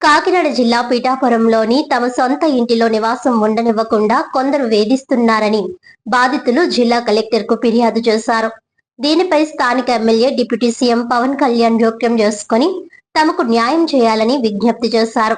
కాకినాడ జిల్లా పిఠాపురంలోని తమ సొంత ఇంటిలో నివాసం ఉండనివ్వకుండా కొందరు వేధిస్తున్నారని బాధితులు జిల్లా కలెక్టర్ కు ఫిర్యాదు చేశారు. దీనిపై స్థానిక MLA deputy CM Pawan Kalyan జోక్యం చేసుకుని తమకు న్యాయం చేయాలని విజ్ఞప్తి చేశారు.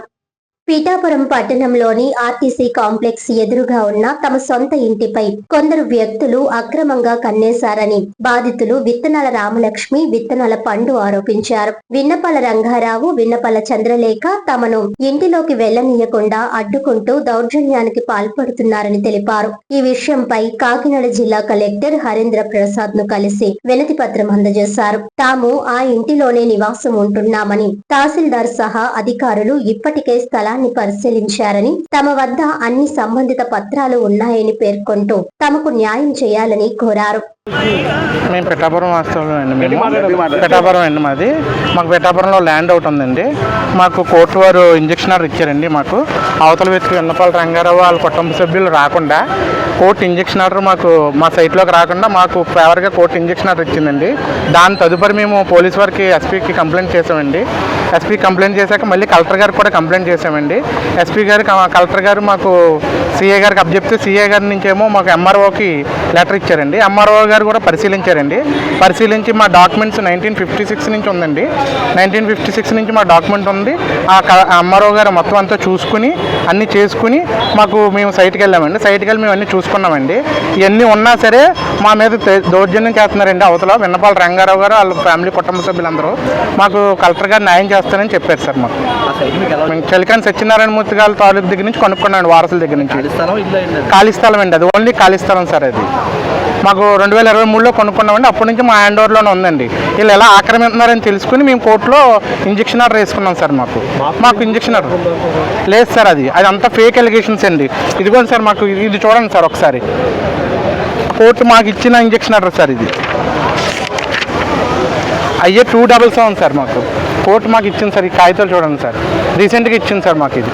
పీఠాపురం పట్టణంలోని ఆర్టీసీ కాంప్లెక్స్ ఎదురుగా ఉన్న తమ సొంత ఇంటిపై కొందరు వ్యక్తులు అక్రమంగా కన్నేశారని బాధితులు విత్తనాల రామలక్ష్మి, విత్తనాల పండు ఆరోపించారు. విన్నపల రంగారావు, విన్నపల చంద్రలేఖ తమను ఇంటిలోకి వెళ్లనీయకుండా అడ్డుకుంటూ దౌర్జన్యానికి పాల్పడుతున్నారని తెలిపారు. ఈ విషయంపై కాకినాడ జిల్లా కలెక్టర్ హరీంద్ర ప్రసాద్ ను కలిసి వినతి పత్రం అందజేశారు. తాము ఆ ఇంటిలోనే నివాసం ఉంటున్నామని, తహసీల్దార్ సహా అధికారులు ఇప్పటికే స్థలాన్ని పరిశీలించారని, తమ వద్ద అన్ని సంబంధిత పత్రాలు ఉన్నాయని పేర్కొంటూ తమకు న్యాయం చేయాలని కోరారు. మేము పిఠాపురం వాస్తవం అండి. పిఠాపురం అండి మాది. మాకు పిఠాపురంలో ల్యాండ్ అవుట్ ఉందండి. మాకు కోర్టు వారు ఇంజక్షన్ ఆర్డర్ ఇచ్చారండి. మాకు అవతల వ్యక్తి విన్నపాల రంగారావు వాళ్ళ కుటుంబ సభ్యులు రాకుండా కోర్టు ఇంజక్షన్ ఆర్డర్ మాకు మా సైట్లోకి రాకుండా మాకు ఫేవర్గా కోర్టు ఇంజక్షన్ ఆర్డర్ ఇచ్చిందండి. దాని తదుపరి మేము పోలీస్ వారికి ఎస్పీకి కంప్లైంట్ చేసామండి. ఎస్పీ కంప్లైంట్ చేశాక మళ్ళీ కలెక్టర్ గారికి కూడా కంప్లైంట్ చేసామండి. ఎస్పీ గారు, కలెక్టర్ గారు మాకు సీఏ గారికి అప్పచెప్తే సీఏ గారి నుంచేమో మాకు ఎంఆర్ఓకి లెటర్ ఇచ్చారండి. ఎంఆర్ఓ గారు కూడా పరిశీలించారండి. పరిశీలించి మా డాక్యుమెంట్స్ 1956 నుంచి ఉందండి. 1956 నుంచి మా డాక్యుమెంట్ ఉంది. ఆ ఎంఆర్ఓ గారు మొత్తం అంతా చూసుకుని అన్నీ చేసుకుని మాకు మేము సైట్కి వెళ్ళామండి. సైట్కి వెళ్ళి మేము అన్నీ చూసుకున్నామండి. ఇవన్నీ ఉన్నా సరే మా మీద దౌర్జన్యం చేస్తున్నారండి. అవతల విన్నపాల రంగారావు గారు వాళ్ళ ఫ్యామిలీ కుటుంబ సభ్యులందరూ మాకు కలెక్టర్ గారు న్యాయం చేస్తారని చెప్పారు సార్. మాకు మేము చలికాని సత్యనారాయణ మూర్తి గారి తాలూకు దగ్గర నుంచి కొనుక్కున్నాను, వారసుల దగ్గర నుంచి. ఖాళీ స్థలం అండి, అది ఓన్లీ ఖాళీ స్థలం సార్. అది మాకు 2023లో కొనుక్కున్నామండి. అప్పటి నుంచి మా హ్యాండ్ ఓవర్లోనే ఉందండి. వీళ్ళు ఎలా ఆక్రమిస్తున్నారని తెలుసుకుని మేము కోర్టులో ఇంజక్షన్ ఆర్డర్ వేసుకున్నాం సార్. మాకు ఇంజక్షన్ ఆర్డర్ లేదు సార్. అది అంతా ఫేక్ ఎలిగేషన్స్ అండి. ఇదిగోండి సార్, మాకు ఇది చూడండి సార్ ఒకసారి. కోర్టు మాకు ఇచ్చిన ఇంజక్షన్ ఆర్డర్ సార్. ఇది అయ్యే 277 సార్. మాకు కోర్టు మాకు ఇచ్చింది సార్. ఈ కాగితాలు చూడండి సార్, రీసెంట్గా ఇచ్చింది సార్. మాకు ఇది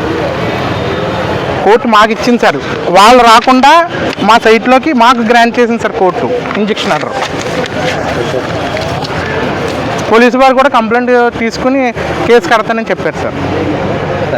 కోర్టు మాకు ఇచ్చింది సార్. వాళ్ళు రాకుండా మా సైట్లోకి మాకు గ్రాంట్ చేసింది sir court injection order. Police వారు కూడా కంప్లైంట్ తీసుకుని కేసు కడతానని చెప్పారు సార్.